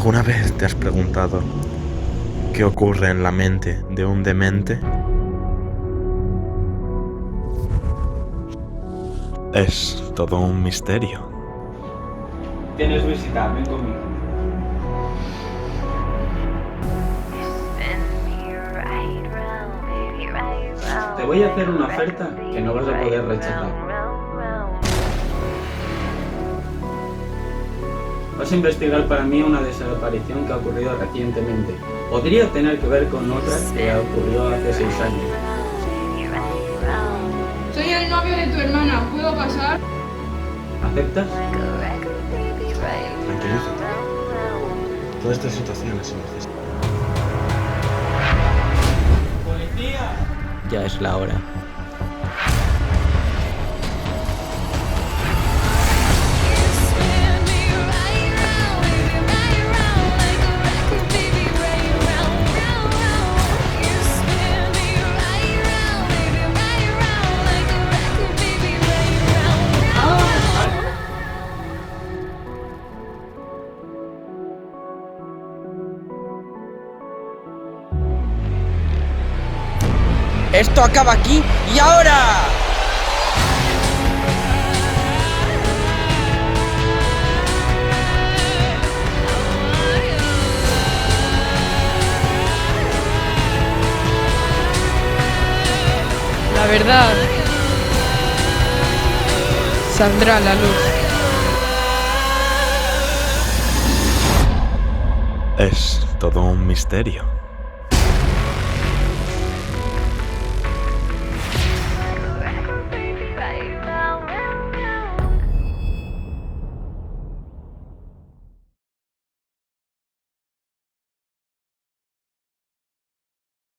¿Alguna vez te has preguntado qué ocurre en la mente de un demente? Es todo un misterio. Tienes visita, ven conmigo. Te voy a hacer una oferta que no vas a poder rechazar. Vas a investigar para mí una desaparición que ha ocurrido recientemente. Podría tener que ver con otra que ocurrió hace 6 años. Soy el novio de tu hermana, ¿puedo pasar? ¿Aceptas? Tranquilízate. Toda esta situación es innecesaria. ¡Policía! Ya es la hora. ¡Esto acaba aquí y ahora! La verdad saldrá a la luz. Es todo un misterio.